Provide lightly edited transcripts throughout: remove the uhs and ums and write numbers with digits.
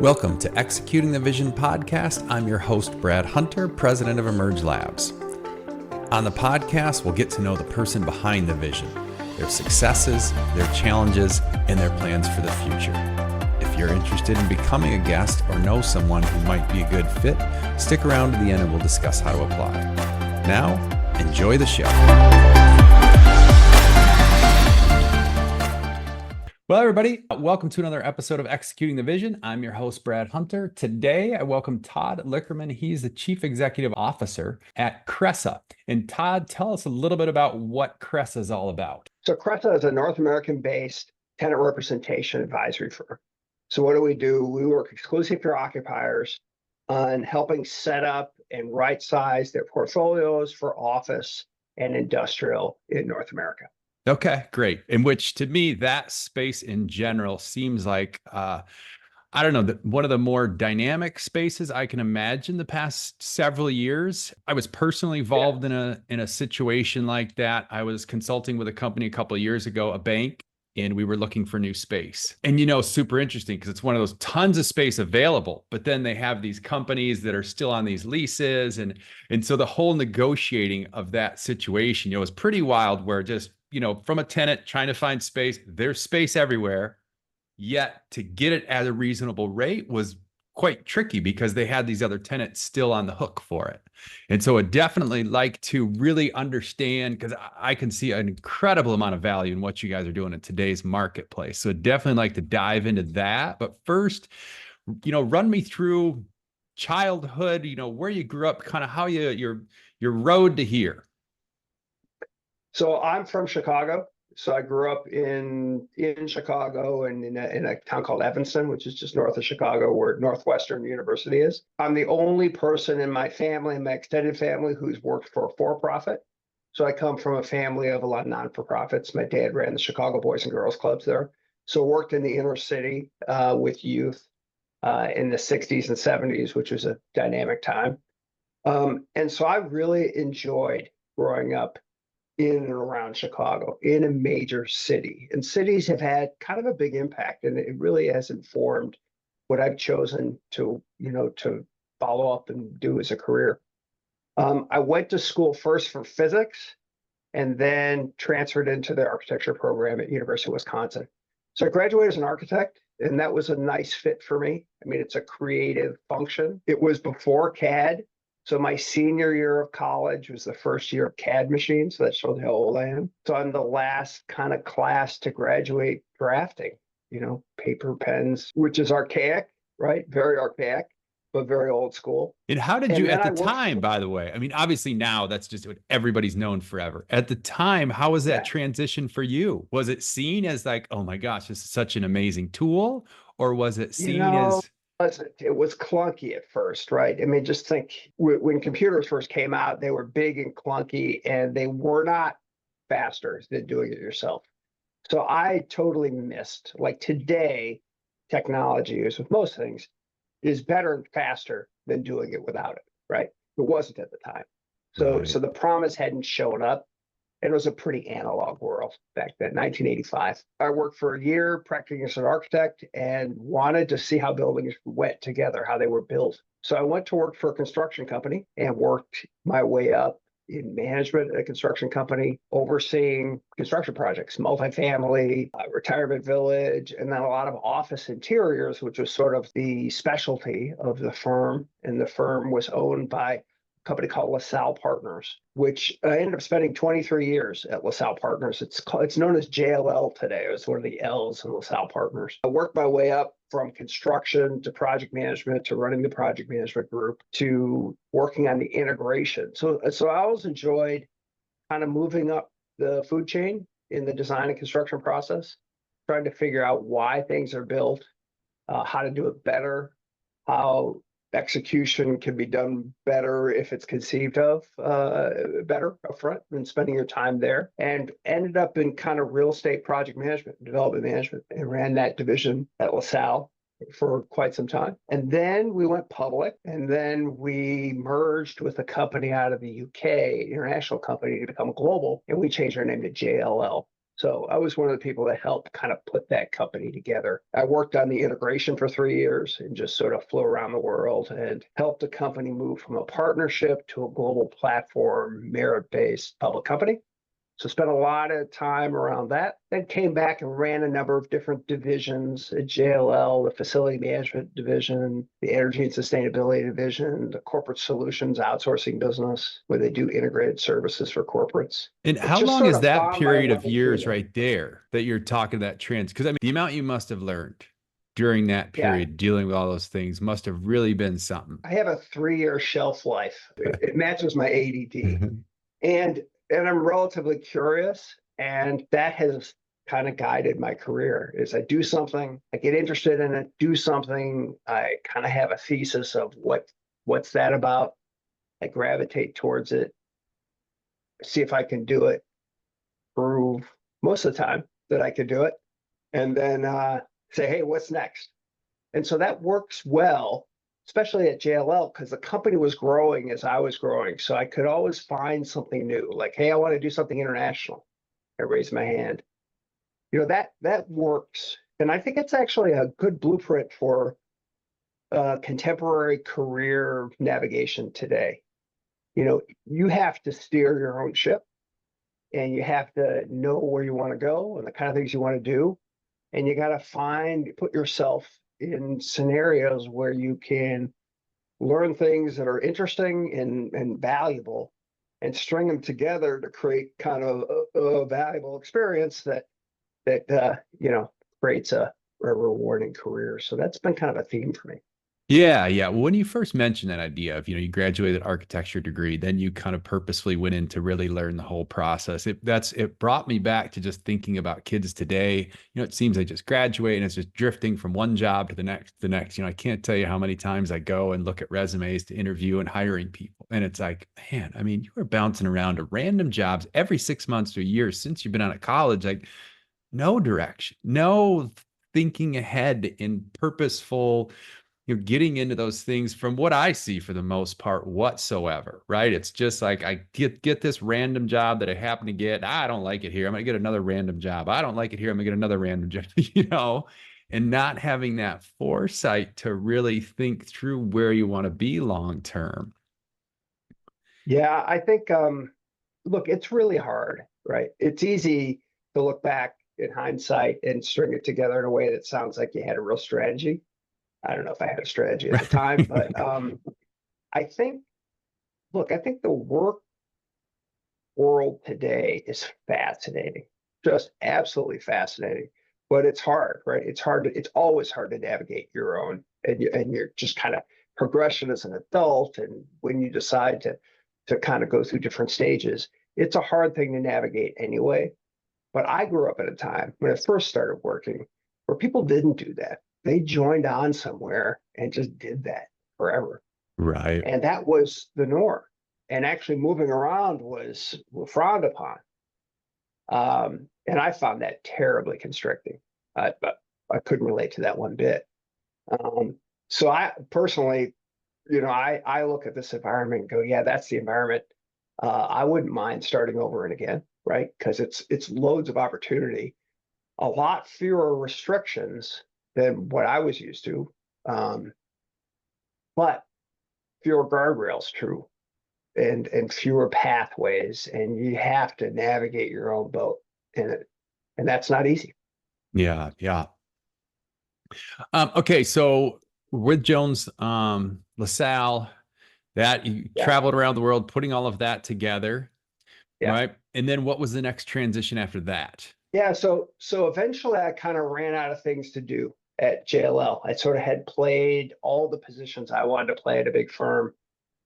Welcome to Executing the Vision podcast. I'm your host, Brad Hunter, president of Emerge Labs. On the podcast, we'll get to know the person behind the vision, their successes, their challenges, and their plans for the future. If you're interested in becoming a guest or know someone who might be a good fit, stick around to the end and we'll discuss how to apply. Now, enjoy the show. Well, everybody, welcome to another episode of Executing the Vision. I'm your host, Brad Hunter. Today, I welcome Tod Lickerman. He's the Chief Executive Officer at Cresa. And Tod, tell us a little bit about what Cresa is all about. So Cresa is a North American-based tenant representation advisory firm. So what do? We work exclusively for occupiers on helping set up and right-size their portfolios for office and industrial in North America. Okay, great. In which, to me, that space in general seems like, one of the more dynamic spaces I can imagine the past several years. I was personally involved in a situation like that. I was consulting with a company a couple of years ago, a bank, and we were looking for new space. And super interesting because it's one of those tons of space available, but then they have these companies that are still on these leases. And so the whole negotiating of that situation, was pretty wild where just, from a tenant trying to find space, there's space everywhere, yet to get it at a reasonable rate was quite tricky because they had these other tenants still on the hook for it. And so I definitely like to really understand, because I can see an incredible amount of value in what you guys are doing in today's marketplace. So I'd definitely like to dive into that. But first, run me through childhood, where you grew up, kind of how your road to here. So I'm from Chicago. So I grew up in Chicago and in a town called Evanston, which is just north of Chicago, where Northwestern University is. I'm the only person in my family, my extended family, who's worked for a for-profit. So I come from a family of a lot of non-for-profits. My dad ran the Chicago Boys and Girls Clubs there. So worked in the inner city with youth in the 60s and 70s, which was a dynamic time. And so I really enjoyed growing up in and around Chicago, in a major city. And cities have had kind of a big impact, and it really has informed what I've chosen to follow up and do as a career. I went to school first for physics and then transferred into the architecture program at University of Wisconsin. So I graduated as an architect, and that was a nice fit for me. I mean, it's a creative function. It was before CAD. So my senior year of college was the first year of CAD machines. So that shows how old I am. So I'm the last kind of class to graduate drafting, paper, pens, which is archaic, right? Very archaic, but very old school. And how did you, at the time, by the way, I mean, obviously now that's just what everybody's known forever. At the time, how was that transition for you? Was it seen as like, oh my gosh, this is such an amazing tool? Or was it seen as... It was clunky at first, right? I mean, just think when computers first came out, they were big and clunky, and they were not faster than doing it yourself. So I totally missed. Like today, technology, as with most things, is better and faster than doing it without it, right? It wasn't at the time. So the promise hadn't shown up. It was a pretty analog world back then, 1985. I worked for a year practicing as an architect and wanted to see how buildings went together, how they were built. So I went to work for a construction company and worked my way up in management at a construction company, overseeing construction projects, multifamily, retirement village, and then a lot of office interiors, which was sort of the specialty of the firm. And the firm was owned by company called LaSalle Partners, which I ended up spending 23 years at LaSalle Partners. It's known as JLL today. It was one of the L's in LaSalle Partners. I worked my way up from construction to project management to running the project management group to working on the integration. So I always enjoyed kind of moving up the food chain in the design and construction process, trying to figure out why things are built, how to do it better, how execution can be done better if it's conceived of better upfront and spending your time there, and ended up in kind of real estate project management, development management, and ran that division at LaSalle for quite some time. And then we went public, and then we merged with a company out of the UK, international company, to become global, and we changed our name to JLL. So I was one of the people that helped kind of put that company together. I worked on the integration for 3 years and just sort of flew around the world and helped the company move from a partnership to a global platform, merit-based public company. So spent a lot of time around that. Then came back and ran a number of different divisions at JLL, the facility management division, the energy and sustainability division, the corporate solutions outsourcing business, where they do integrated services for corporates. And It how just long sort is of that found my period of way through years there. right there that you're talking that trends? Because I mean, the amount you must have learned during that Yeah, period dealing with all those things must have really been something. I have a 3 year shelf life. It matches my ADD. And I'm relatively curious, and that has kind of guided my career. Is I do something, I get interested in it, do something, I kind of have a thesis of what's that about. I gravitate towards it, see if I can do it, prove most of the time that I could do it, and then say, hey, what's next? And so that works well, especially at JLL, because the company was growing as I was growing. So I could always find something new, like, hey, I want to do something international. I raise my hand. That works. And I think it's actually a good blueprint for contemporary career navigation today. You have to steer your own ship, and you have to know where you want to go and the kind of things you want to do. And you got to put yourself in scenarios where you can learn things that are interesting and valuable, and string them together to create kind of a valuable experience that creates a rewarding career. So that's been kind of a theme for me. Yeah, yeah. Well, when you first mentioned that idea of, you graduated architecture degree, then you kind of purposefully went in to really learn the whole process. It brought me back to just thinking about kids today. It seems they just graduate and it's just drifting from one job to the next. I can't tell you how many times I go and look at resumes to interview and hiring people. And it's like, man, I mean, you are bouncing around to random jobs every 6 months to a year since you've been out of college. Like, no direction, no thinking ahead in purposeful, getting into those things from what I see for the most part whatsoever, right? It's just like I get this random job that I happen to get. I don't like it here. I'm gonna get another random job. I don't like it here. I'm gonna get another random job, and not having that foresight to really think through where you want to be long term. Yeah, I think, look, it's really hard, right? It's easy to look back in hindsight and string it together in a way that sounds like you had a real strategy. I don't know if I had a strategy at the time, but I think, I think the work world today is fascinating, just absolutely fascinating. But it's hard, right? It's always hard to navigate your own, and you're just kind of progression as an adult, and when you decide to kind of go through different stages, it's a hard thing to navigate anyway. But I grew up at a time when I first started working where people didn't do that. They joined on somewhere and just did that forever. Right. And that was the norm. And actually moving around was frowned upon. And I found that terribly constricting. But I couldn't relate to that one bit. So I personally, I look at this environment and go, yeah, that's the environment. I wouldn't mind starting over and again, right? Because it's loads of opportunity, a lot fewer restrictions than what I was used to, but fewer guardrails, true, and fewer pathways, and you have to navigate your own boat in it, and that's not easy. Yeah, yeah. Okay, so with Jones, LaSalle, that you Yeah, traveled around the world, putting all of that together, yeah, right? And then what was the next transition after that? yeah. So eventually, I kind of ran out of things to do at JLL. I sort of had played all the positions I wanted to play at a big firm,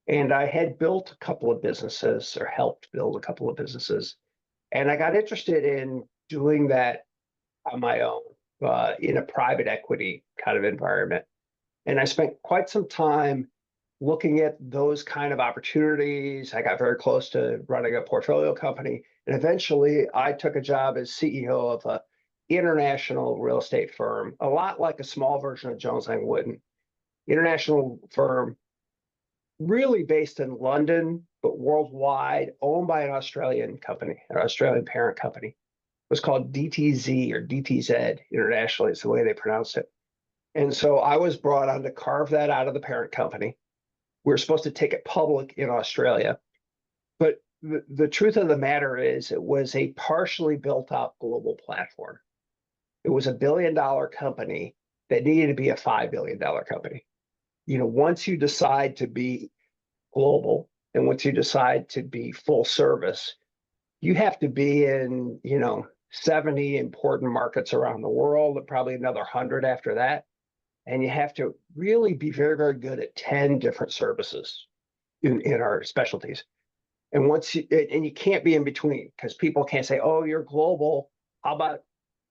and I had built a couple of businesses, or helped build a couple of businesses, and I got interested in doing that on my own, in a private equity kind of environment. And I spent quite some time looking at those kind of opportunities. I got very close to running a portfolio company. And eventually I took a job as CEO of a international real estate firm, a lot like a small version of Jones Lang Wooden. International firm, really based in London, but worldwide, owned by an Australian company, an Australian parent company. was called DTZ or DTZ internationally, is the way they pronounce it. And so I was brought on to carve that out of the parent company. We were supposed to take it public in Australia. But the truth of the matter is, it was a partially built out global platform. It was $1 billion company that needed to be a $5 billion company. Once you decide to be global and once you decide to be full service, you have to be in, 70 important markets around the world and probably another 100 after that. And you have to really be very, very good at 10 different services in our specialties. And you can't be in between, because people can't say, oh, you're global. How about,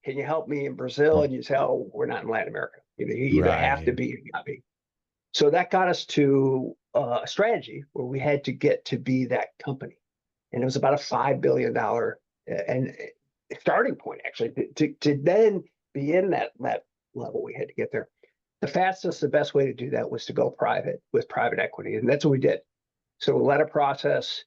can you help me in Brazil? And you say, oh, we're not in Latin America. You either have to be or not be. So that got us to a strategy where we had to get to be that company. And it was about a $5 billion and starting point, actually, to then be in that level. We had to get there. The best way to do that was to go private with private equity. And that's what we did. So we led a process,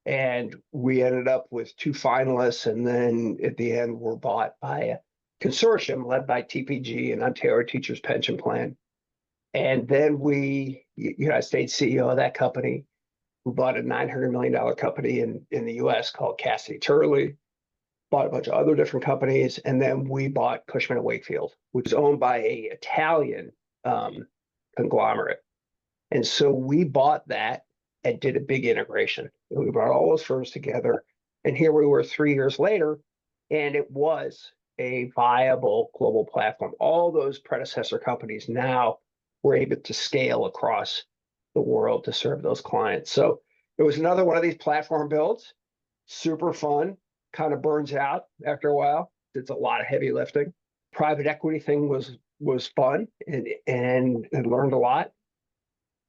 and we ended up with 2 finalists. And then at the end, we're bought by a consortium led by TPG and Ontario Teachers Pension Plan. And then I stayed CEO of that company. We bought a $900 million company in the US called Cassidy Turley, bought a bunch of other different companies. And then we bought Cushman Wakefield, which is owned by an Italian conglomerate. And so we bought that and did a big integration. We brought all those firms together. And here we were 3 years later, and it was a viable global platform. All those predecessor companies now were able to scale across the world to serve those clients. So it was another one of these platform builds, super fun, kind of burns out after a while. It's a lot of heavy lifting. Private equity thing was fun and learned a lot.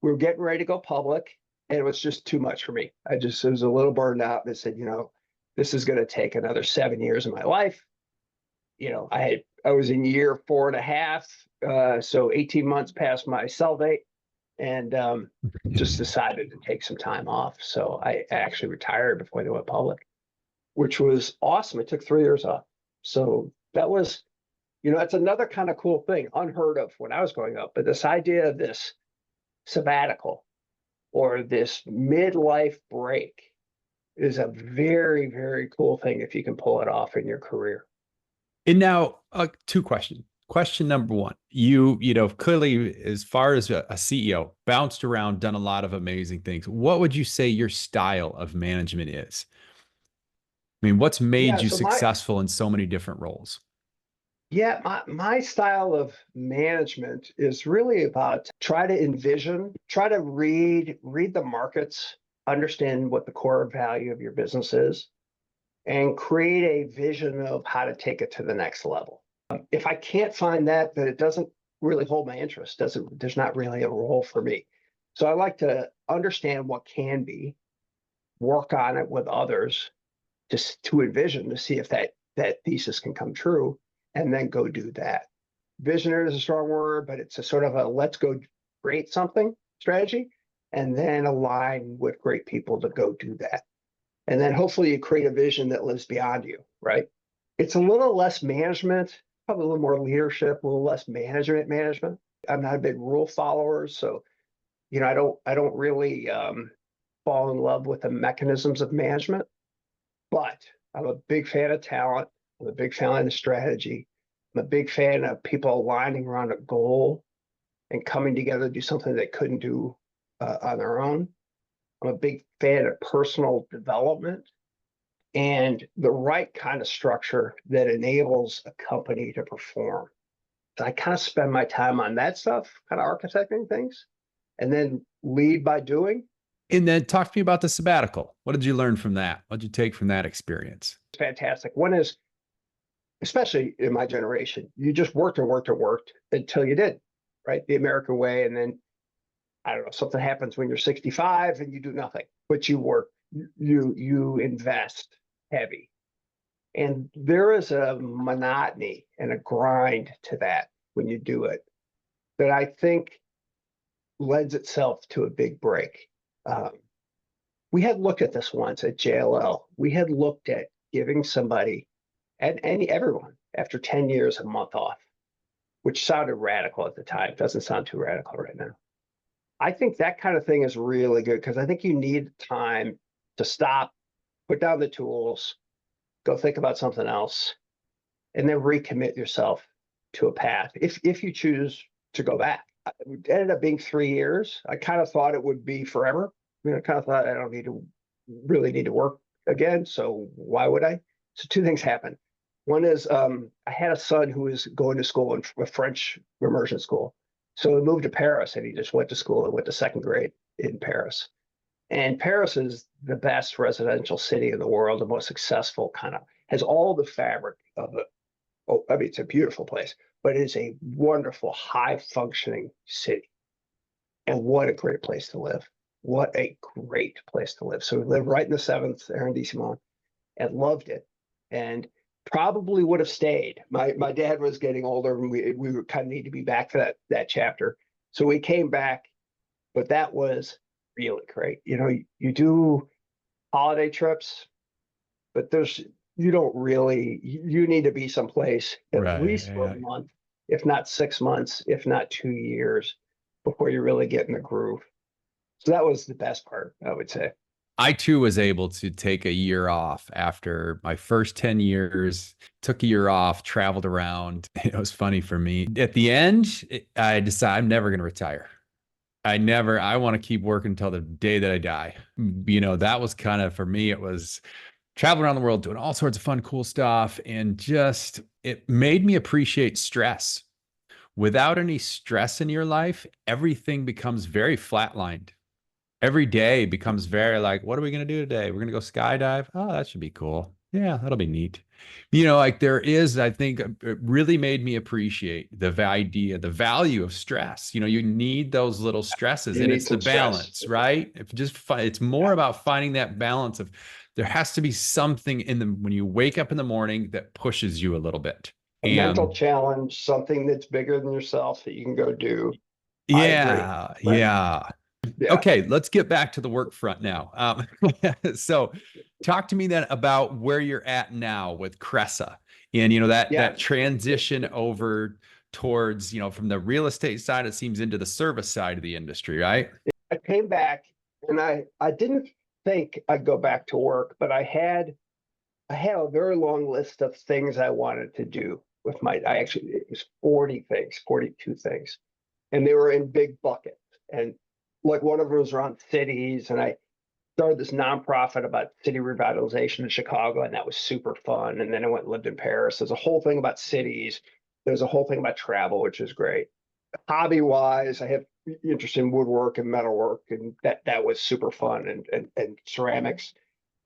We were getting ready to go public, and it was just too much for me. I was a little burned out and said, this is going to take another 7 years of my life. I was in year 4.5, so 18 months past my sell date, and just decided to take some time off. So I actually retired before they went public, which was awesome. It took 3 years off. So that was, that's another kind of cool thing, unheard of when I was growing up. But this idea of this sabbatical or this midlife break is a very, very cool thing if you can pull it off in your career. And now, 2 questions. Question number 1, you clearly, as far as a CEO, bounced around, done a lot of amazing things. What would you say your style of management is? I mean, what's made you successful in so many different roles? Yeah, my style of management is really about try to envision, try to read the markets, understand what the core value of your business is, and create a vision of how to take it to the next level. If I can't find that, then it doesn't really hold my interest. There's not really a role for me. So I like to understand what can be, work on it with others, just to envision, to see if that thesis can come true, and then go do that. Visionary is a strong word, but it's a sort of a let's go create something strategy, and then align with great people to go do that. And then hopefully you create a vision that lives beyond you, right? It's a little less management, probably a little more leadership, a little less management. I'm not a big rule follower, so I don't really fall in love with the mechanisms of management. But I'm a big fan of talent. I'm a big fan of strategy. I'm a big fan of people aligning around a goal and coming together to do something they couldn't do on their own. I'm a big fan of personal development and the right kind of structure that enables a company to perform. So I kind of spend my time on that stuff, kind of architecting things, and then lead by doing. And then talk to me about the sabbatical. What did you learn from that? What did you take from that experience? It's fantastic. One is, especially in my generation, you just worked and worked and worked until you did, right? The American way. And then, I don't know, something happens when you're 65 and you do nothing, but you work, you invest heavy. And there is a monotony and a grind to that when you do it that I think lends itself to a big break. We had looked at this once at JLL. We had looked at giving somebody and everyone after 10 years, a month off, which sounded radical at the time. Doesn't sound too radical right now. I think that kind of thing is really good because I think you need time to stop, put down the tools, go think about something else, and then recommit yourself to a path if you choose to go back. It ended up being 3 years. I kind of thought it would be forever. I mean, I kind of thought I don't really need to work again, so why would I? So two things happened. One is I had a son who was going to school in a French immersion school. So he moved to Paris and he just went to school and went to second grade in Paris. And Paris is the best residential city in the world, the most successful kind of, has all the fabric of it. Oh, I mean, it's a beautiful place, but it is a wonderful, high functioning city. And what a great place to live. What a great place to live. So we lived right in the 7th arrondissement and loved it. And probably would have stayed. My dad was getting older and we would kind of need to be back for that chapter. So we came back, but that was really great. You know, you do holiday trips, but you don't really, you need to be someplace at least for a month, if not 6 months, if not 2 years before you really get in the groove. So that was the best part, I would say. I too was able to take a year off after my first 10 years, took a year off, traveled around. It was funny for me. At the end, I decided I'm never going to retire. I want to keep working until the day that I die. You know, that was kind of, for me, it was traveling around the world, doing all sorts of fun, cool stuff. And just, it made me appreciate stress. Without any stress in your life, everything becomes very flatlined. Every day becomes very like, what are we going to do today? We're going to go skydive. Oh, that should be cool. Yeah, that'll be neat. You know, like there is, I think it really made me appreciate the value of stress. You know, you need those little stresses, and it's the balance, right? If just it's more about finding that balance of there has to be something when you wake up in the morning that pushes you a little bit. A mental challenge, something that's bigger than yourself that you can go do. I agree. Yeah. Okay, let's get back to the work front now. So talk to me then about where you're at now with Cresa and, you know, that transition over towards, you know, from the real estate side, it seems, into the service side of the industry, right? I came back and I didn't think I'd go back to work, but I had a very long list of things I wanted to do with it was 40 things, 42 things. And they were in big buckets. And like one of them was around cities, and I started this nonprofit about city revitalization in Chicago, and that was super fun. And then I went and lived in Paris. There's a whole thing about cities. There's a whole thing about travel, which is great. Hobby-wise, I have interest in woodwork and metalwork, and that was super fun, and ceramics.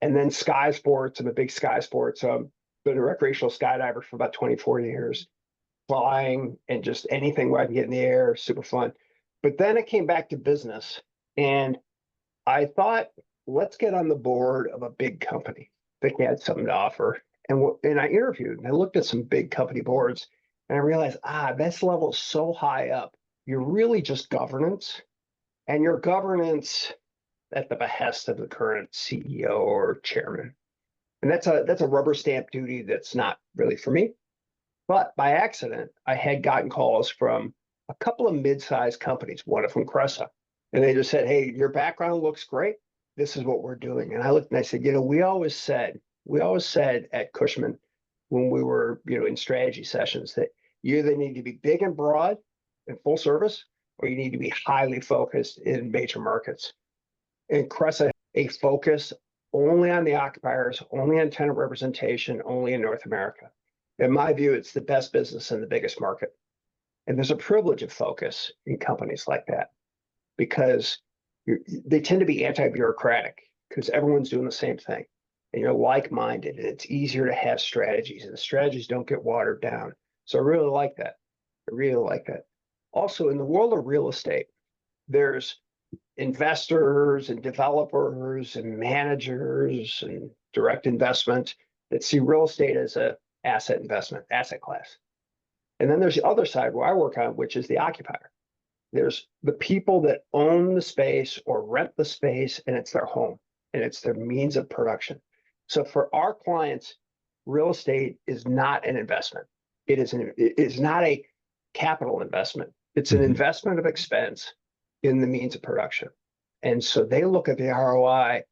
And then sky sports. I'm a big sky sports. I've been a recreational skydiver for about 24 years. Flying and just anything where I can get in the air, super fun. But then it came back to business, and I thought, let's get on the board of a big company. I think they had something to offer. And I interviewed, and I looked at some big company boards, and I realized, this level is so high up. You're really just governance, and your governance at the behest of the current CEO or chairman. And that's a rubber stamp duty that's not really for me. But by accident, I had gotten calls from a couple of mid-sized companies, one of them Cresa. And they just said, hey, your background looks great. This is what we're doing. And I looked and I said, you know, we always said at Cushman when we were, you know, in strategy sessions that you either need to be big and broad and full service, or you need to be highly focused in major markets. And Cresa, a focus only on the occupiers, only on tenant representation, only in North America. In my view, it's the best business in the biggest market. And there's a privilege of focus in companies like that because they tend to be anti-bureaucratic because everyone's doing the same thing. And you're like-minded, and it's easier to have strategies, and the strategies don't get watered down. So I really like that. I really like that. Also, in the world of real estate, there's investors and developers and managers and direct investment that see real estate as a asset investment, asset class. And then there's the other side where I work on, which is the occupier. There's the people that own the space or rent the space, and it's their home and it's their means of production. So for our clients, real estate is not an investment. It is not a capital investment. It's an investment of expense in the means of production. And so they look at the ROI,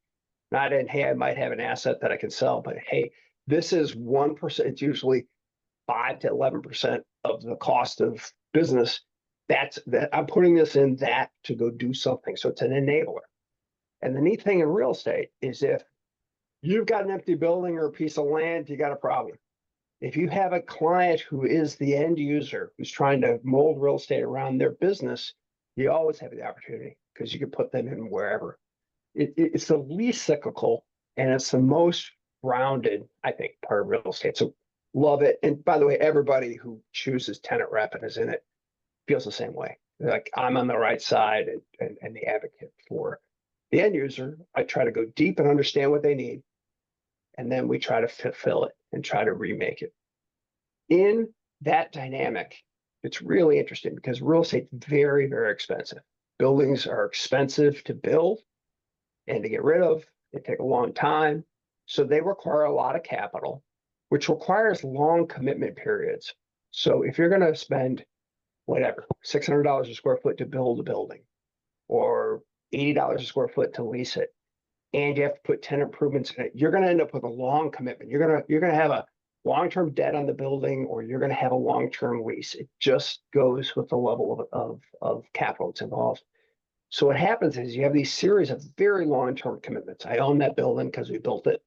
not in, hey, I might have an asset that I can sell, but hey, this is 1%. It's usually 5 to 11% of the cost of business. That I'm putting this in that to go do something. So it's an enabler. And the neat thing in real estate is if you've got an empty building or a piece of land, you got a problem. If you have a client who is the end user who's trying to mold real estate around their business, you always have the opportunity because you can put them in wherever. It's the least cyclical and it's the most rounded, I think, part of real estate. So love it. And by the way, everybody who chooses tenant rep and is in it feels the same way. Like I'm on the right side and the advocate for the end user. I try to go deep and understand what they need. And then we try to fulfill it and try to remake it. In that dynamic, it's really interesting because real estate is very, very expensive. Buildings are expensive to build and to get rid of. They take a long time. So they require a lot of capital, which requires long commitment periods. So if you're going to spend whatever, $600 a square foot to build a building or $80 a square foot to lease it, and you have to put tenant improvements in it, you're going to end up with a long commitment. You're going to have a long-term debt on the building, or you're going to have a long-term lease. It just goes with the level of capital that's involved. So what happens is you have these series of very long-term commitments. I own that building because we built it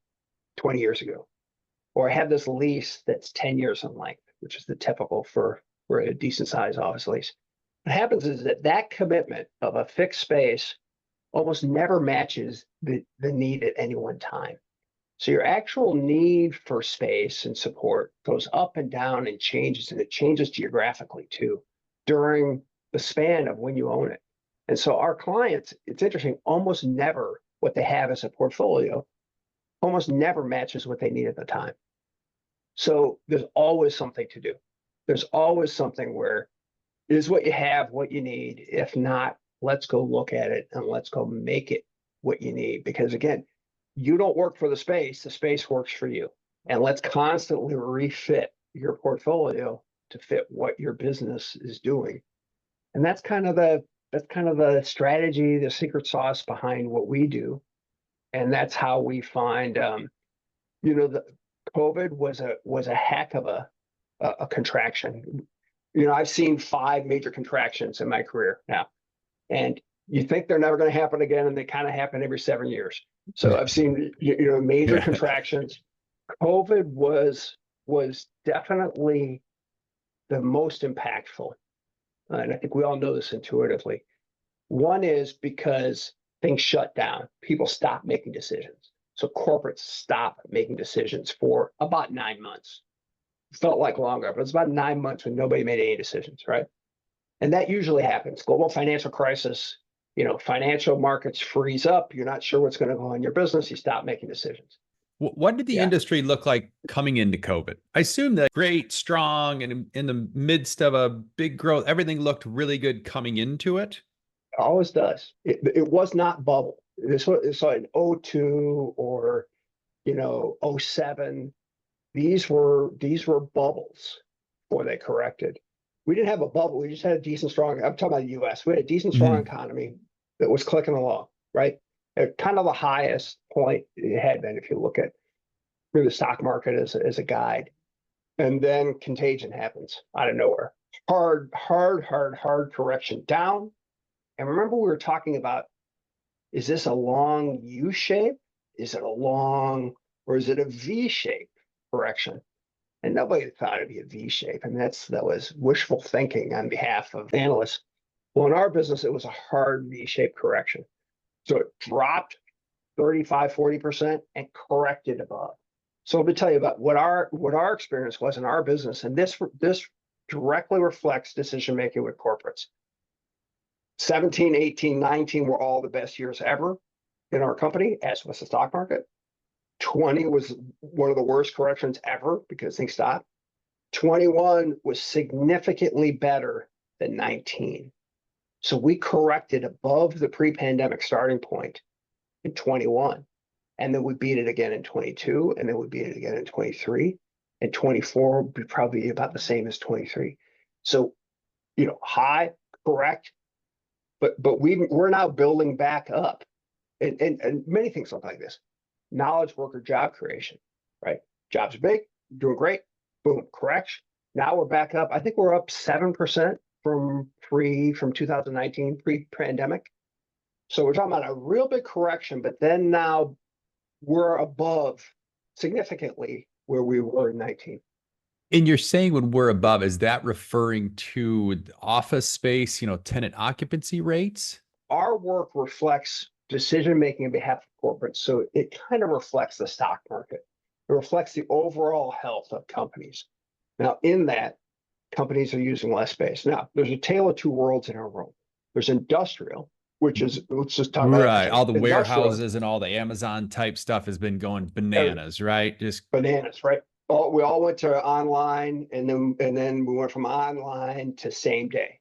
20 years ago. Or I have this lease that's 10 years in length, which is the typical for a decent sized office lease. What happens is that commitment of a fixed space almost never matches the need at any one time. So your actual need for space and support goes up and down and changes, and it changes geographically too during the span of when you own it. And so our clients, it's interesting, almost never what they have as a portfolio almost never matches what they need at the time. So there's always something to do. There's always something where is what you have, what you need. If not, let's go look at it and let's go make it what you need. Because again, you don't work for the space works for you. And let's constantly refit your portfolio to fit what your business is doing. And that's kind of the strategy, the secret sauce behind what we do. And that's how we find the COVID was a heck of a contraction. I've seen 5 major contractions in my career now. And you think they're never going to happen again, and they kind of happen every 7 years. So I've seen major contractions. COVID was definitely the most impactful, and I think we all know this intuitively. One is because things shut down, people stopped making decisions. So corporates stopped making decisions for about 9 months. It felt like longer, but it's about 9 months when nobody made any decisions, right? And that usually happens. Global financial crisis, financial markets freeze up. You're not sure what's going to go on in your business. You stop making decisions. What did the industry look like coming into COVID? I assume that great, strong, and in the midst of a big growth, everything looked really good coming into it. It always does. It was not bubble. This was in 02 or 07. These were bubbles before they corrected. We didn't have a bubble. We just had a decent, strong, I'm talking about the US. We had a decent, strong economy that was clicking along, right? At kind of the highest point it had been if you look at the stock market as a guide. And then contagion happens out of nowhere. Hard correction down. And remember we were talking about, is this a long U shape? Is it a long, or is it a V shape correction? And nobody thought it'd be a V shape. I mean, that was wishful thinking on behalf of analysts. Well, in our business, it was a hard V-shaped correction. So it dropped 35, 40% and corrected above. So let me tell you about what our experience was in our business. And this directly reflects decision-making with corporates. 17, 18, 19 were all the best years ever in our company, as was the stock market. 20 was one of the worst corrections ever because things stopped. 21 was significantly better than 19. So we corrected above the pre-pandemic starting point in 21. And then we beat it again in 22, and then we beat it again in 23. And 24 would be probably about the same as 23. So, high, correct, but we're now building back up. And many things look like this. Knowledge worker job creation, right? Jobs are big, doing great, boom, correction. Now we're back up. I think we're up 7% from 2019, pre-pandemic. So we're talking about a real big correction, but then now we're above significantly where we were in 19. And you're saying when we're above, is that referring to office space, tenant occupancy rates? Our work reflects decision-making on behalf of corporates. So it kind of reflects the stock market. It reflects the overall health of companies. Now, in that, companies are using less space. Now, there's a tale of two worlds in our world. There's industrial, which is, let's just talk about Right. All the industrial, warehouses and all the Amazon type stuff has been going bananas, right? Just bananas, right? We all went to online, and then we went from online to same day.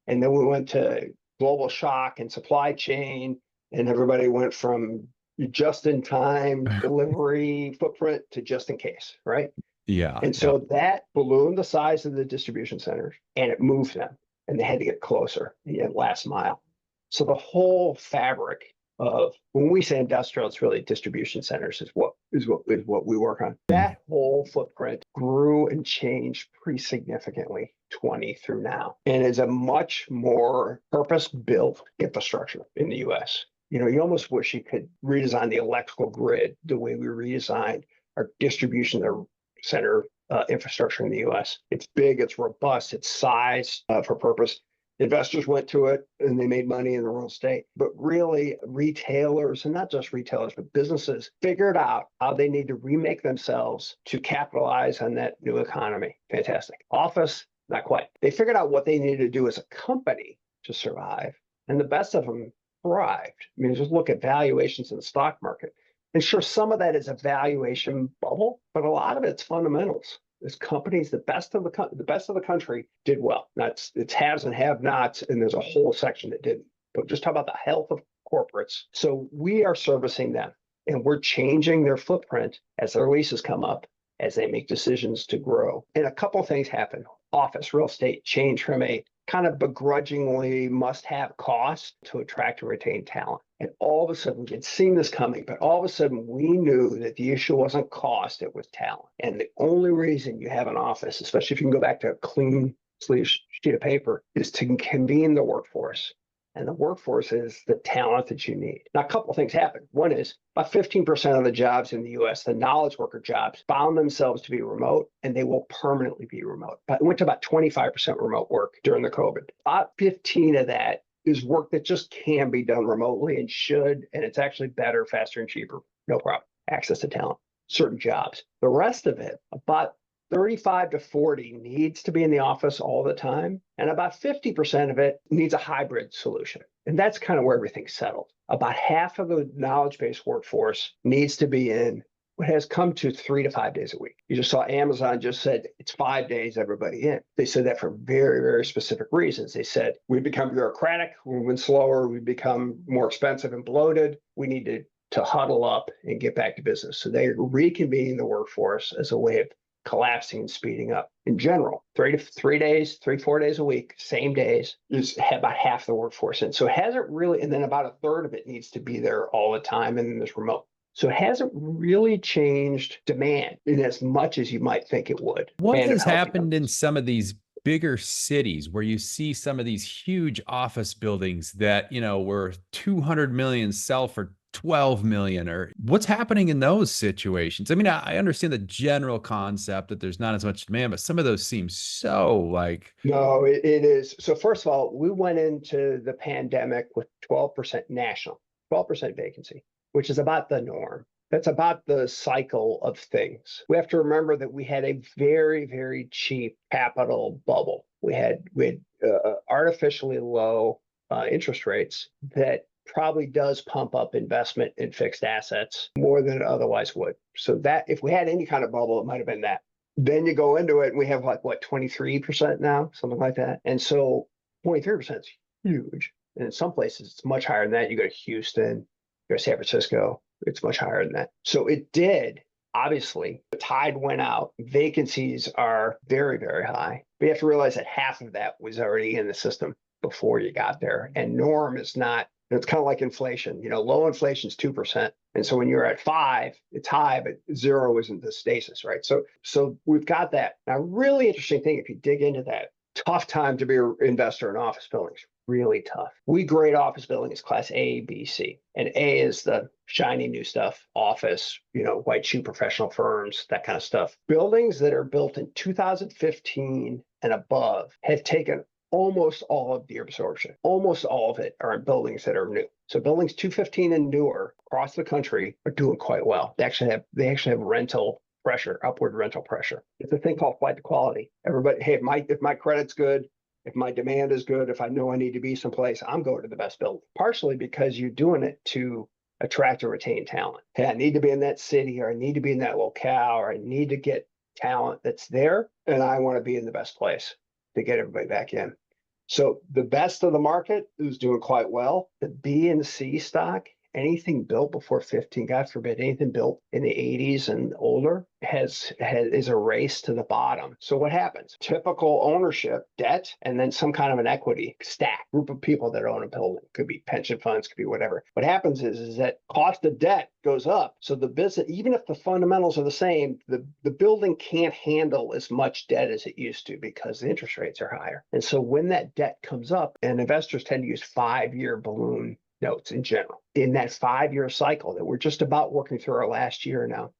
And then we went to global shock and supply chain, and everybody went from just in time delivery footprint to just in case, right? yeah. And so that ballooned the size of the distribution centers, and it moved them, and they had to get closer and get last mile. So the whole fabric of, when we say industrial, it's really distribution centers is what we work on. That whole footprint grew and changed pretty significantly 20 through now, and is a much more purpose-built infrastructure in the US. You almost wish you could redesign the electrical grid the way we redesigned our distribution center infrastructure in the US. It's big, it's robust, it's sized for purpose. Investors went to it and they made money in the real estate. But really, retailers, and not just retailers, but businesses figured out how they need to remake themselves to capitalize on that new economy. Fantastic. Office, not quite. They figured out what they needed to do as a company to survive. And the best of them thrived. I mean, just look at valuations in the stock market. And sure, some of that is a valuation bubble, but a lot of it's fundamentals. There's companies, the best of the country did well. It's haves and have-nots, and there's a whole section that didn't. But just talk about the health of corporates. So we are servicing them, and we're changing their footprint as their leases come up, as they make decisions to grow. And a couple of things happen. Office, real estate change from a kind of begrudgingly must-have cost to attract and retain talent. And all of a sudden, we'd seen this coming, but all of a sudden we knew that the issue wasn't cost, it was talent. And the only reason you have an office, especially if you can go back to a clean sheet of paper, is to convene the workforce. And the workforce is the talent that you need. Now, a couple of things happen. One is about 15% of the jobs in the US, the knowledge worker jobs, found themselves to be remote, and they will permanently be remote. But it went to about 25% remote work during the COVID. About 15 of that is work that just can be done remotely and should, and it's actually better, faster, and cheaper. No problem. Access to talent, certain jobs. The rest of it, about 35 to 40 needs to be in the office all the time. And about 50% of it needs a hybrid solution. And that's kind of where everything's settled. About half of the knowledge-based workforce needs to be in what has come to 3 to 5 days a week. You just saw Amazon just said it's 5 days, everybody in. They said that for very, very specific reasons. They said, we've become bureaucratic, we're moving slower, we've become more expensive and bloated. We need to huddle up and get back to business. So they're reconvening the workforce as a way of collapsing and speeding up. In general, 4 days a week, same days, is about half the workforce. And so it hasn't really, and then about a third of it needs to be there all the time, and then there's remote. So it hasn't really changed demand in as much as you might think it would. What has happened in some of these bigger cities where you see some of these huge office buildings that, were 200 million sell for 12 million, or what's happening in those situations? I mean, I understand the general concept that there's not as much demand, but some of those seem so like. No, it is. So first of all, we went into the pandemic with 12% national, 12% vacancy, which is about the norm. That's about the cycle of things. We have to remember that we had a very, very cheap capital bubble. We had artificially low interest rates that probably does pump up investment in fixed assets more than it otherwise would. So that if we had any kind of bubble, it might have been that. Then you go into it and we have 23% now, something like that. And so 23% is huge. And in some places it's much higher than that. You go to Houston, you go to San Francisco, It's much higher than that. So it did. Obviously, the tide went out. Vacancies are very, very high. But you have to realize that half of that was already in the system before you got there. And norm is not, it's kind of like inflation. Low inflation is 2%. And so when you're at 5, it's high, but 0 isn't the stasis, right? So we've got that. Now, really interesting thing, if you dig into that, tough time to be an investor in office buildings. Really tough. We grade office buildings class A, B, C. And A is the shiny new stuff, office, white shoe professional firms, that kind of stuff. Buildings that are built in 2015 and above have taken almost all of the absorption. Almost all of it are in buildings that are new. So buildings 215 and newer across the country are doing quite well. They actually have rental pressure, upward rental pressure. It's a thing called flight to quality. Everybody, hey, if my credit's good, if my demand is good, if I know I need to be someplace, I'm going to the best building. Partially because you're doing it to attract or retain talent. Hey, I need to be in that city, or I need to be in that locale, or I need to get talent that's there, and I want to be in the best place to get everybody back in. So the best of the market is doing quite well. The B and C stock, anything built before 15, God forbid, anything built in the 80s and older is a race to the bottom. So what happens? Typical ownership, debt, and then some kind of an equity stack, group of people that own a building. Could be pension funds, could be whatever. What happens is that cost of debt goes up. So the business, even if the fundamentals are the same, the building can't handle as much debt as it used to because the interest rates are higher. And so when that debt comes up, and investors tend to use 5-year balloon notes in general. In that 5-year cycle that we're just about working through our last year now,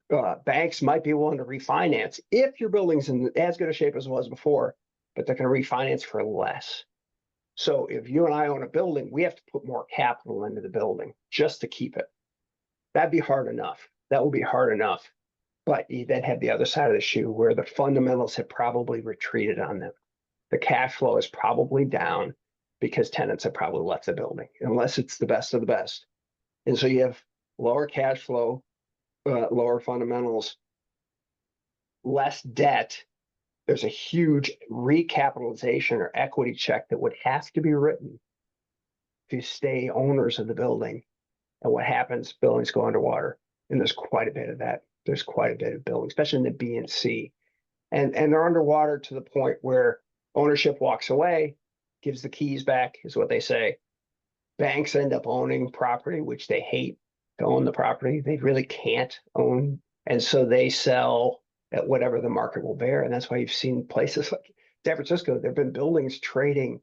banks might be willing to refinance if your building's in as good a shape as it was before, but they're going to refinance for less. So if you and I own a building, we have to put more capital into the building just to keep it. That'd be hard enough. That will be hard enough. But you then have the other side of the shoe where the fundamentals have probably retreated on them. The cash flow is probably down because tenants have probably left the building, unless it's the best of the best. And so you have lower cash flow, lower fundamentals, less debt. There's a huge recapitalization or equity check that would have to be written to stay owners of the building. And what happens? Buildings go underwater. And there's quite a bit of that. There's quite a bit of buildings, especially in the B and C. And they're underwater to the point where ownership walks away, gives the keys back, is what they say. Banks end up owning property, which they hate to own the property. They really can't own. And so they sell at whatever the market will bear. And that's why you've seen places like San Francisco, there have been buildings trading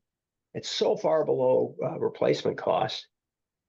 at so far below replacement cost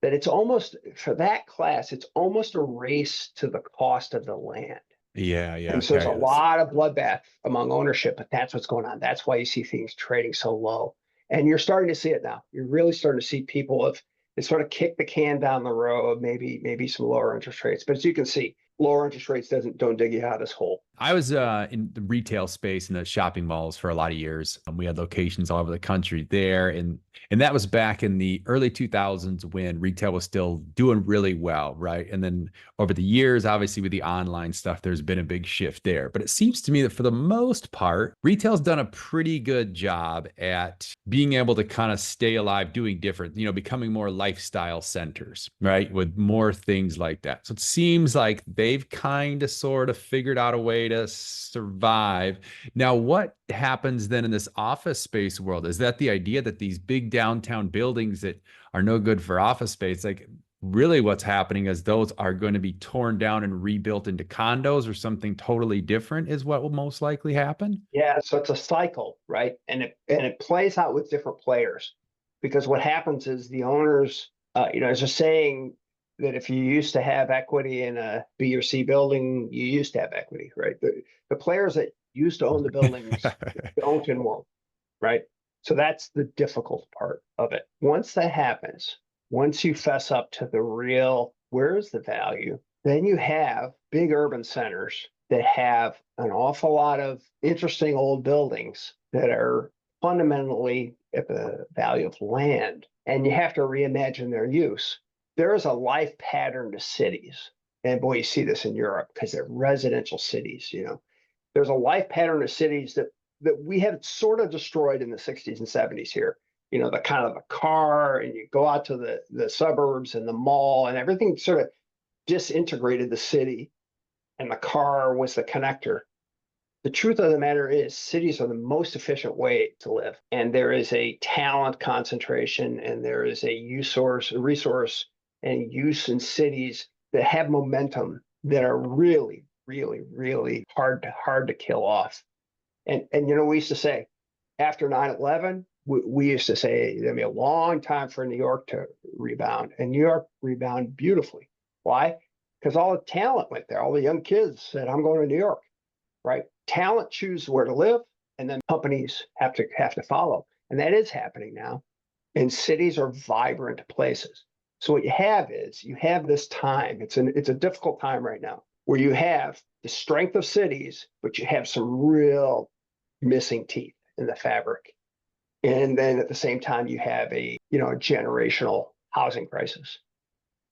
that it's almost, for that class, it's almost a race to the cost of the land. Yeah. And so there's a Okay. lot of bloodbath among ownership, but that's what's going on. That's why you see things trading so low. And you're starting to see it now. You're really starting to see people they sort of kick the can down the road, maybe some lower interest rates. But as you can see, lower interest rates don't dig you out of this hole. I was in the retail space in the shopping malls for a lot of years. We had locations all over the country there. And that was back in the early 2000s when retail was still doing really well, right? And then over the years, obviously with the online stuff, there's been a big shift there. But it seems to me that for the most part, retail's done a pretty good job at being able to kind of stay alive, doing different, becoming more lifestyle centers, right? With more things like that. So it seems like they've kind of sort of figured out a way to survive. Now, what happens then in this office space world? Is that the idea that these big downtown buildings that are no good for office space, like really what's happening is those are going to be torn down and rebuilt into condos, or something totally different is what will most likely happen? Yeah, so it's a cycle, right? And it plays out with different players, because what happens is the owners, there's a saying that if you used to have equity in a B or C building, you used to have equity, right? The players that used to own the buildings don't and won't, right? So that's the difficult part of it. Once that happens, once you fess up to the real, where's the value, then you have big urban centers that have an awful lot of interesting old buildings that are fundamentally at the value of land, and you have to reimagine their use. There is a life pattern to cities. And boy, you see this in Europe because they're residential cities, There's a life pattern to cities that we have sort of destroyed in the 60s and 70s here. The kind of the car, and you go out to the suburbs and the mall, and everything sort of disintegrated the city and the car was the connector. The truth of the matter is cities are the most efficient way to live. And there is a talent concentration and there is a resource and use in cities that have momentum that are really, really, really hard to kill off. And we used to say after 9/11, we used to say it'd be a long time for New York to rebound, and New York rebounded beautifully. Why? Because all the talent went there. All the young kids said, "I'm going to New York," right? Talent chooses where to live, and then companies have to follow, and that is happening now. And cities are vibrant places. So what you have is this time. It's a difficult time right now where you have the strength of cities, but you have some real missing teeth in the fabric. And then at the same time, you have a generational housing crisis.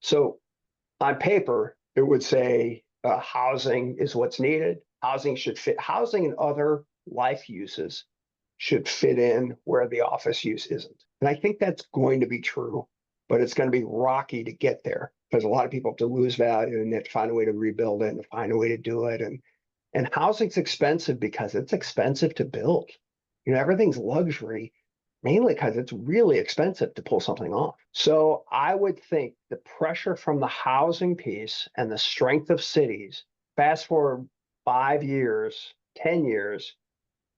So on paper, it would say housing is what's needed. Housing should fit. Housing and other life uses should fit in where the office use isn't. And I think that's going to be true, but it's going to be rocky to get there because a lot of people have to lose value and they have to find a way to rebuild it and find a way to do it. And housing's expensive because it's expensive to build. Everything's luxury, mainly because it's really expensive to pull something off. So I would think the pressure from the housing piece and the strength of cities, fast forward 5 years, 10 years,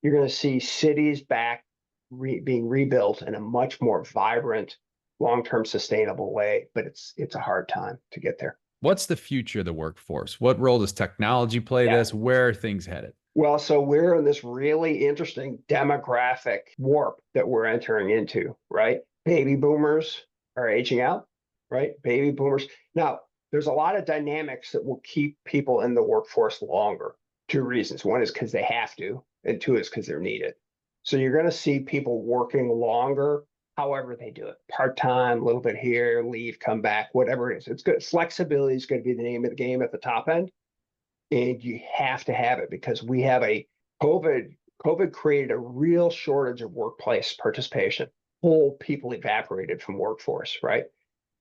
you're going to see cities back being rebuilt in a much more vibrant, long-term sustainable way. But it's a hard time to get there. What's the future of the workforce? What role does technology play this? Where are things headed? Well, so we're in this really interesting demographic warp that we're entering into, right? Baby boomers are aging out, right? Baby boomers. Now, there's a lot of dynamics that will keep people in the workforce longer. 2 reasons. One is because they have to, and 2 is because they're needed. So you're going to see people working longer, however they do it. Part-time, a little bit here, leave, come back, whatever it is. It's good. Flexibility is going to be the name of the game at the top end. And you have to have it because we have COVID created a real shortage of workplace participation. Whole people evaporated from workforce, right?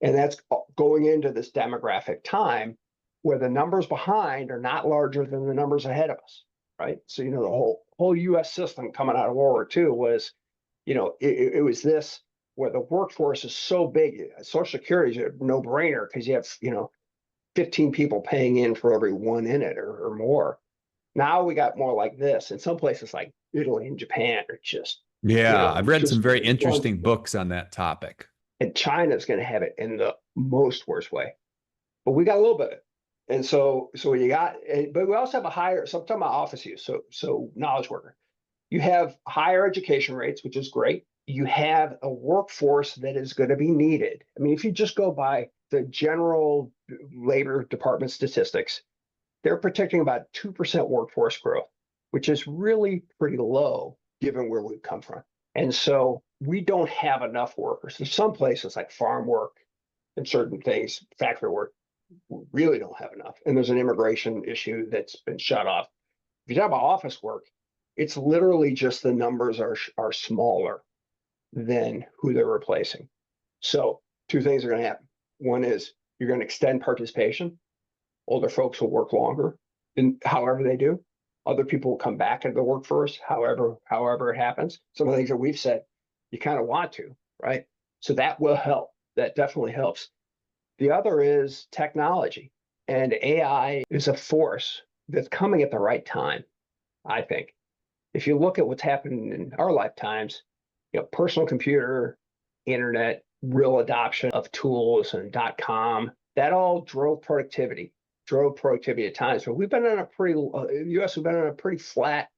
And that's going into this demographic time where the numbers behind are not larger than the numbers ahead of us, right? So, the whole US system coming out of World War II was, it was this where the workforce is so big. Social Security is a no-brainer because you have, 15 people paying in for every one in it or more. Now we got more like this. In some places like Italy and Japan are just. I've read some very interesting books on that topic. And China's going to have it in the most worst way. But we got a little bit of it. And so you got, but we also have a higher, so I'm talking about office use. So knowledge worker. You have higher education rates, which is great. You have a workforce that is going to be needed. I mean, if you just go by the general labor department statistics, they're predicting about 2% workforce growth, which is really pretty low given where we've come from. And so we don't have enough workers. There's some places like farm work and certain things, factory work, we really don't have enough. And there's an immigration issue that's been shut off. If you talk about office work, it's literally just the numbers are smaller than who they're replacing. So 2 things are going to happen. One is you're going to extend participation. Older folks will work longer, and however they do. Other people will come back into the workforce, however it happens. Some of the things that we've said, you kind of want to, right? So that will help. That definitely helps. The other is technology, and AI is a force that's coming at the right time, I think. If you look at what's happened in our lifetimes, personal computer, internet, real adoption of tools and .com, that all drove productivity at times. But we've been on in the US, we've been on a pretty flat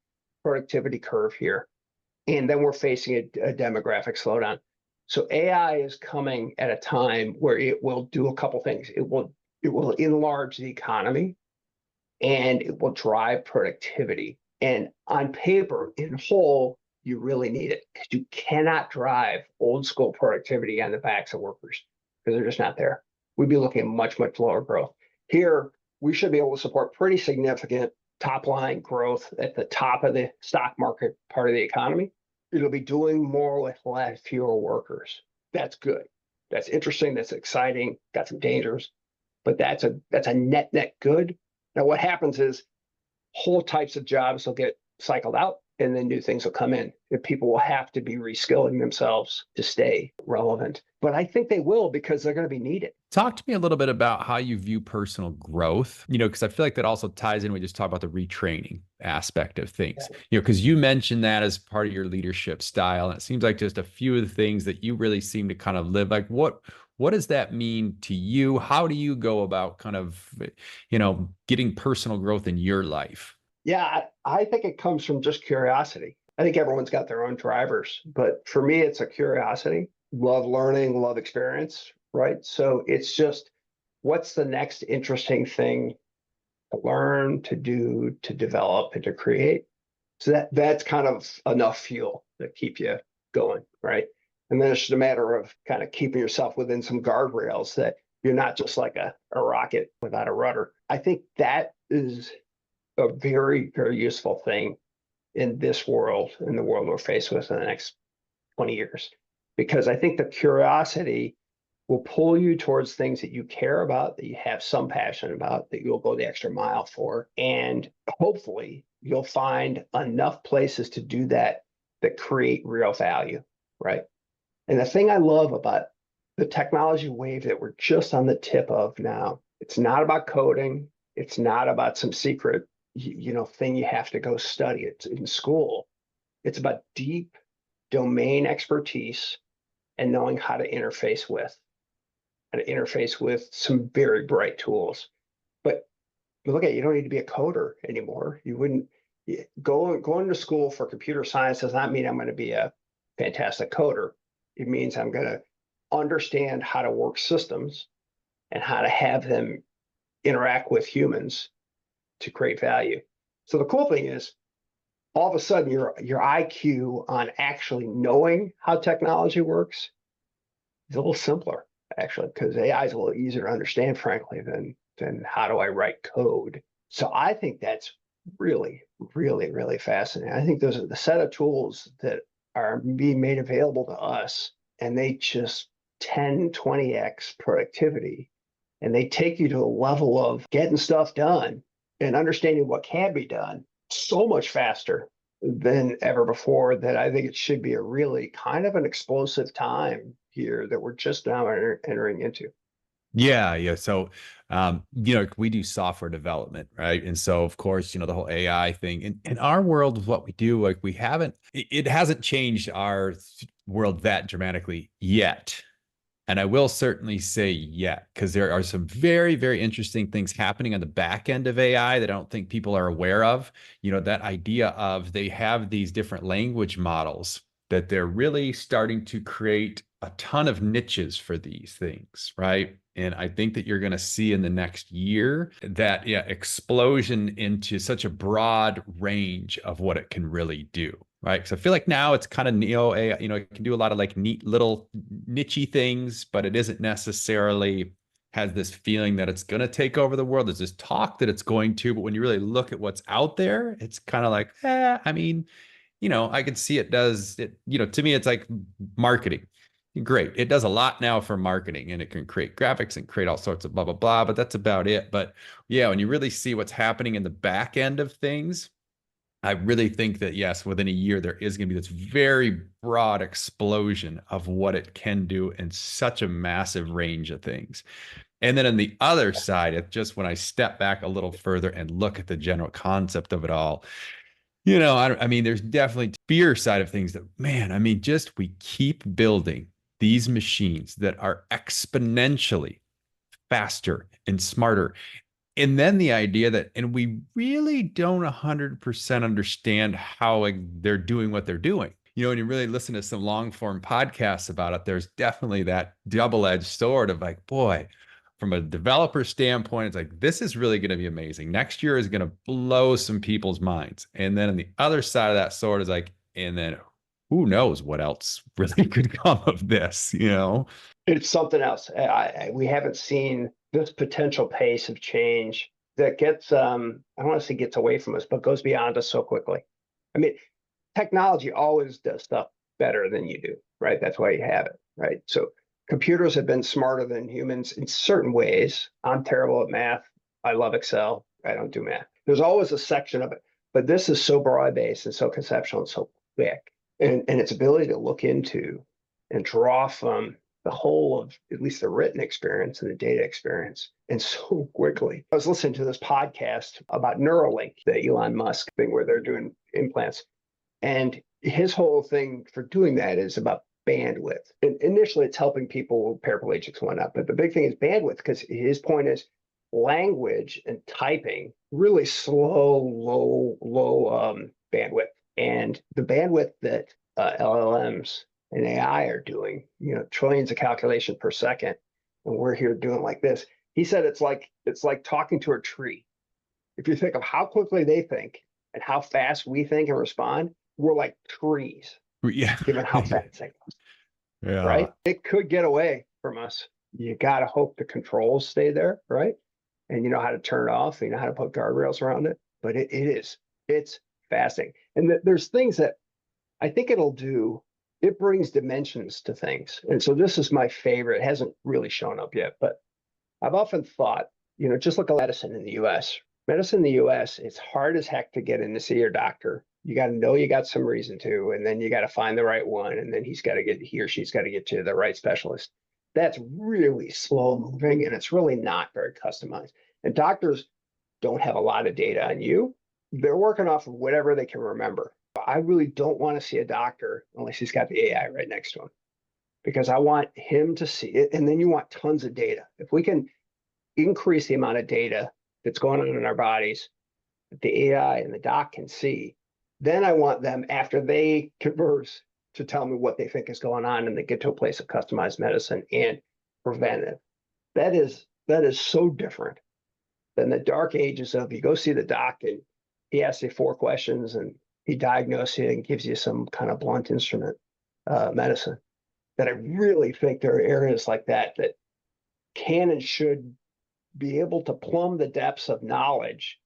productivity curve here. And then we're facing a demographic slowdown. So AI is coming at a time where it will do a couple things. It will enlarge the economy and it will drive productivity. And on paper, in whole, you really need it because you cannot drive old school productivity on the backs of workers because they're just not there. We'd be looking at much, much lower growth. Here, we should be able to support pretty significant top line growth at the top of the stock market part of the economy. It'll be doing more with fewer workers. That's good. That's interesting. That's exciting. Got some dangers. but that's a net good. Now what happens is whole types of jobs will get cycled out and then new things will come in. And people will have to be reskilling themselves to stay relevant. But I think they will because they're going to be needed. Talk to me a little bit about how you view personal growth, because I feel like that also ties in. We just talked about the retraining aspect of things, because you mentioned that as part of your leadership style. And it seems like just a few of the things that you really seem to kind of live. Like what does that mean to you? How do you go about kind of, getting personal growth in your life? Yeah, I think it comes from just curiosity. I think everyone's got their own drivers, but for me, it's a curiosity, love learning, love experience, right? So it's just what's the next interesting thing to learn, to do, to develop, and to create. So that's kind of enough fuel to keep you going, right? And then it's just a matter of kind of keeping yourself within some guardrails that you're not just like a rocket without a rudder. I think that is a very, very useful thing in this world, in the world we're faced with in the next 20 years. Because I think the curiosity will pull you towards things that you care about, that you have some passion about, that you'll go the extra mile for. And hopefully you'll find enough places to do that that create real value, right? And the thing I love about the technology wave that we're just on the tip of now, it's not about coding. It's not about some secret thing you have to go study. It's in school. It's about deep domain expertise and knowing how to interface with some very bright tools. But look at it, you don't need to be a coder anymore. You wouldn't going to school for computer science does not mean I'm going to be a fantastic coder. It means I'm going to understand how to work systems and how to have them interact with humans to create value. So the cool thing is, all of a sudden, your IQ on actually knowing how technology works is a little simpler, actually, because AI is a little easier to understand, frankly, than how do I write code. So I think that's really, really, really fascinating. I think those are the set of tools that are being made available to us, and they just 10, 20x productivity, and they take you to a level of getting stuff done and understanding what can be done so much faster than ever before, that I think it should be a really kind of an explosive time here that we're just now entering into. Yeah. So, we do software development, right? And so, of course, the whole AI thing in our world of what we do, like it hasn't changed our world that dramatically yet. And I will certainly say yet, because there are some very, very interesting things happening on the back end of AI that I don't think people are aware of. That idea of they have these different language models that they're really starting to create a ton of niches for these things, right? And I think that you're going to see in the next year that explosion into such a broad range of what it can really do. Right. Because I feel like now it's kind of AI, it can do a lot of like neat little nichey things, but it isn't necessarily has this feeling that it's going to take over the world. There's this talk that it's going to, but when you really look at what's out there, it's kind of like, I mean, I can see it does it, to me, it's like marketing. Great. It does a lot now for marketing, and it can create graphics and create all sorts of blah, blah, blah, but that's about it. But yeah, when you really see what's happening in the back end of things, I really think that, yes, within a year, there is going to be this very broad explosion of what it can do in such a massive range of things. And then on the other side, it's just when I step back a little further and look at the general concept of it all, I mean, there's definitely fear side of things that, man, I mean, just we keep building these machines that are exponentially faster and smarter. And then the idea that, and we really don't 100% understand how they're doing what they're doing. When you really listen to some long form podcasts about it, there's definitely that double-edged sword of like, boy, from a developer standpoint, it's like, this is really going to be amazing. Next year is going to blow some people's minds. And then on the other side of that sword is like, and then who knows what else really could come of this, It's something else. We haven't seen this potential pace of change that gets, I don't want to say gets away from us, but goes beyond us so quickly. I mean, technology always does stuff better than you do, right? That's why you have it, right? So computers have been smarter than humans in certain ways. I'm terrible at math. I love Excel. I don't do math. There's always a section of it, but this is so broad based and so conceptual and so quick. And its ability to look into and draw from the whole of at least the written experience and the data experience, and so quickly. I was listening to this podcast about Neuralink, the Elon Musk thing where they're doing implants. And his whole thing for doing that is about bandwidth. And initially, it's helping people, paraplegics and whatnot. But the big thing is bandwidth, because his point is language and typing really slow, low bandwidth. And the bandwidth that LLMs and AI are doing, trillions of calculations per second, and we're here doing like this. He said it's like talking to a tree. If you think of how quickly they think and how fast we think and respond, we're like trees. Yeah. Given how fast they go. Yeah. Right? It could get away from us. You got to hope the controls stay there, right? And you know how to turn it off, you know how to put guardrails around it. But it's fascinating. And there's things that I think it'll do. It brings dimensions to things. And so this is my favorite. It hasn't really shown up yet, but I've often thought, just look at medicine in the US. Medicine in the US, it's hard as heck to get in to see your doctor. You got to know you got some reason to, and then you got to find the right one, and then he or she's got to get to the right specialist. That's really slow moving, and it's really not very customized. And doctors don't have a lot of data on you. They're working off of whatever they can remember. I really don't want to see a doctor unless he's got the AI right next to him, because I want him to see it. And then you want tons of data. If we can increase the amount of data that's going on in our bodies that the AI and the doc can see, then I want them, after they converse, to tell me what they think is going on, and they get to a place of customized medicine and preventive. That is so different than the dark ages of you go see the doc and he asks you 4 questions and he diagnoses you and gives you some kind of blunt instrument medicine. That I really think there are areas like that can and should be able to plumb the depths of knowledge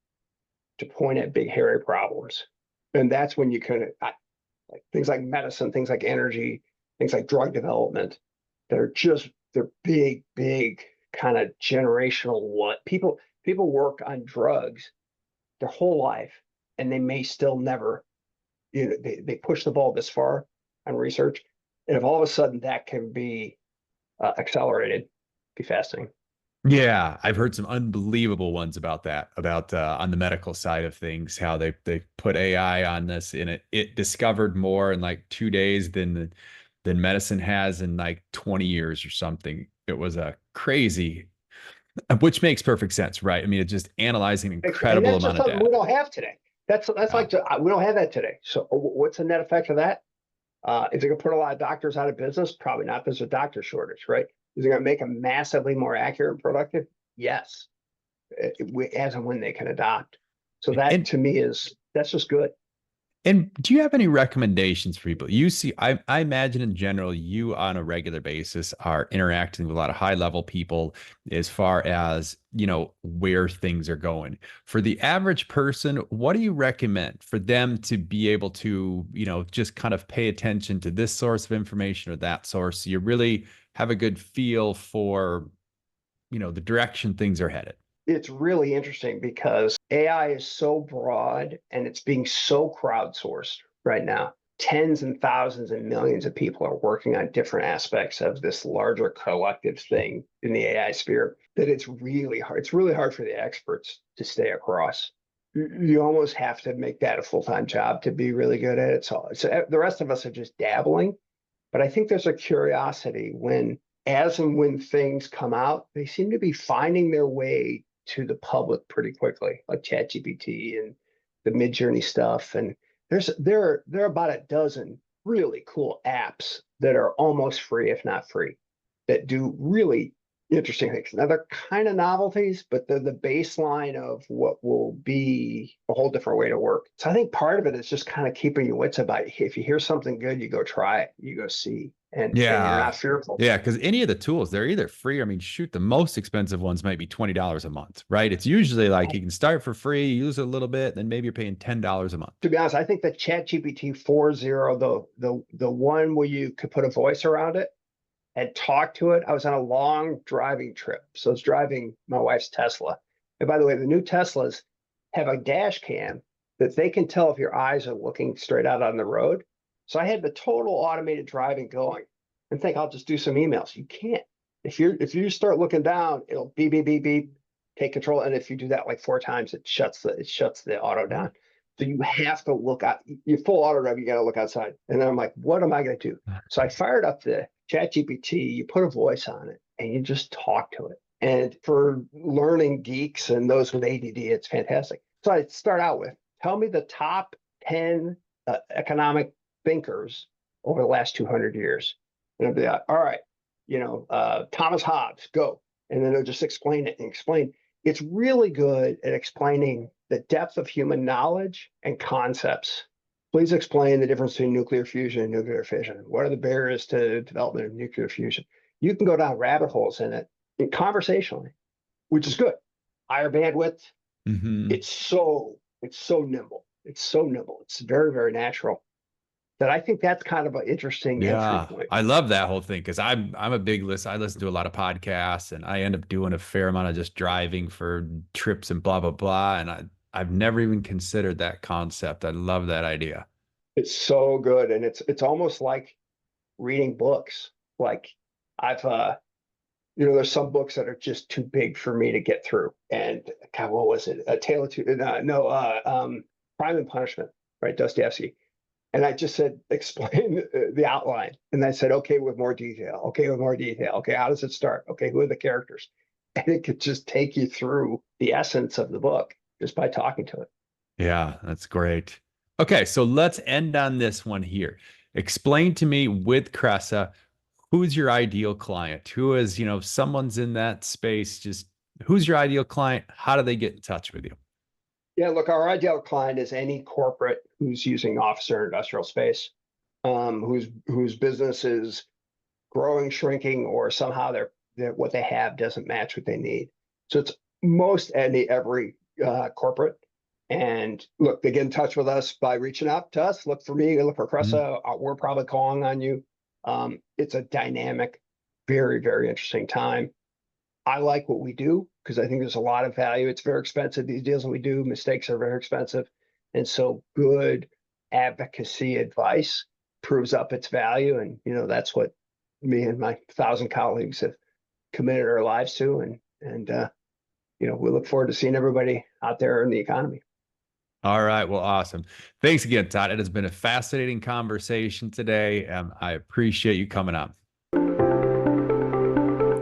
to point at big, hairy problems. And that's when you can, like things like medicine, things like energy, things like drug development, they're big, big kind of generational. What people work on drugs their whole life, and they may still never, they push the ball this far on research. And if all of a sudden that can be accelerated, be fascinating. Yeah, I've heard some unbelievable ones about that, about on the medical side of things, how they put AI on this, and it discovered more in like 2 days than medicine has in like 20 years or something. It was a crazy, which makes perfect sense, right? I mean, it's just analyzing an incredible amount of data. We don't have today. That's like we don't have that today. So what's the net effect of that? Is it going to put a lot of doctors out of business? Probably not. There's a doctor shortage, right? Is it going to make them massively more accurate and productive? Yes, as and when they can adopt. So that to me that's just good. And do you have any recommendations for people? You see, I imagine in general, you on a regular basis are interacting with a lot of high level people as far as, where things are going. For the average person, what do you recommend for them to be able to, just kind of pay attention to this source of information or that source? So you really have a good feel for, the direction things are headed. It's really interesting because AI is so broad and it's being so crowdsourced right now. Tens and thousands and millions of people are working on different aspects of this larger collective thing in the AI sphere that it's really hard. It's really hard for the experts to stay across. You almost have to make that a full-time job to be really good at it. So the rest of us are just dabbling. But I think there's a curiosity as and when things come out, they seem to be finding their way to the public pretty quickly, like ChatGPT and the Midjourney stuff. And there are about a dozen really cool apps that are almost free, if not free, that do really interesting things. Now they're kind of novelties, but they're the baseline of what will be a whole different way to work. So I think part of it is just kind of keeping your wits about it. If you hear something good, you go try it, you go see. And you're not fearful. Yeah, because any of the tools, they're either free. I mean, shoot, the most expensive ones might be $20 a month, right? It's usually like you can start for free, use it a little bit, then maybe you're paying $10 a month. To be honest, I think the ChatGPT 4.0, the one where you could put a voice around it and talked to it. I was on a long driving trip. So I was driving my wife's Tesla. And by the way, the new Teslas have a dash cam that they can tell if your eyes are looking straight out on the road. So I had the total automated driving going and think I'll just do some emails. You can't. If you start looking down, it'll beep, beep, beep, beep, take control. And if you do that like 4 times, it shuts the auto down. So you have to look out. You're full auto drive, you got to look outside. And then I'm like, what am I going to do? So I fired up the ChatGPT, you put a voice on it, and you just talk to it. And for learning geeks and those with ADD, it's fantastic. So I start out with, tell me the top 10 economic thinkers over the last 200 years. And I'll be like, all right, Thomas Hobbes, go. And then it'll just explain it and explain. It's really good at explaining the depth of human knowledge and concepts. Please explain the difference between nuclear fusion and nuclear fission. What are the barriers to development of nuclear fusion? You can go down rabbit holes in it conversationally, which is good. Higher bandwidth. Mm-hmm. It's so nimble. It's so nimble. It's very, very natural. That I think that's kind of an interesting entry point. I love that whole thing because I'm a big listener. I listen to a lot of podcasts and I end up doing a fair amount of just driving for trips and blah, blah, blah. And I've never even considered that concept. I love that idea. It's so good. And it's almost like reading books. Like I've there's some books that are just too big for me to get through. And God, what was it? A Tale of Two, Crime and Punishment, right? Dostoevsky. And I just said, explain the outline. And I said, okay, with more detail. Okay, with more detail. Okay, how does it start? Okay, who are the characters? And it could just take you through the essence of the book just by talking to it. Yeah, that's great. Okay, so let's end on this one here. Explain to me with Cresa, who's your ideal client? Who is, someone's in that space, just who's your ideal client? How do they get in touch with you? Yeah, look, our ideal client is any corporate who's using office or industrial space, whose business is growing, shrinking, or somehow what they have doesn't match what they need. So it's every corporate. And look, they get in touch with us by reaching out to us. Look for me, look for Cresa. We're probably calling on you. It's a dynamic, very, very interesting time. I like what we do because I think there's a lot of value. It's very expensive. These deals that we do, mistakes are very expensive. And so good advocacy advice proves up its value. And, that's what me and my 1,000 colleagues have committed our lives to. And we look forward to seeing everybody out there in the economy. All right. Well, awesome. Thanks again, Tod. It has been a fascinating conversation today. I appreciate you coming on.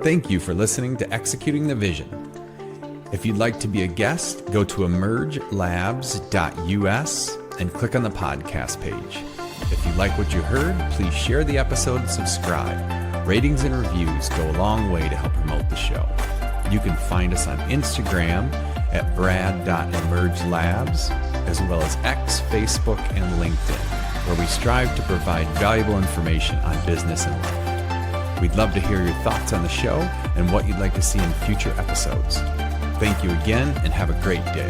Thank you for listening to Executing the Vision. If you'd like to be a guest, go to emergelabs.us and click on the podcast page. If you like what you heard, please share the episode and subscribe. Ratings and reviews go a long way to help promote the show. You can find us on Instagram at brad.emergelabs, as well as X, Facebook, and LinkedIn, where we strive to provide valuable information on business and life. We'd love to hear your thoughts on the show and what you'd like to see in future episodes. Thank you again and have a great day.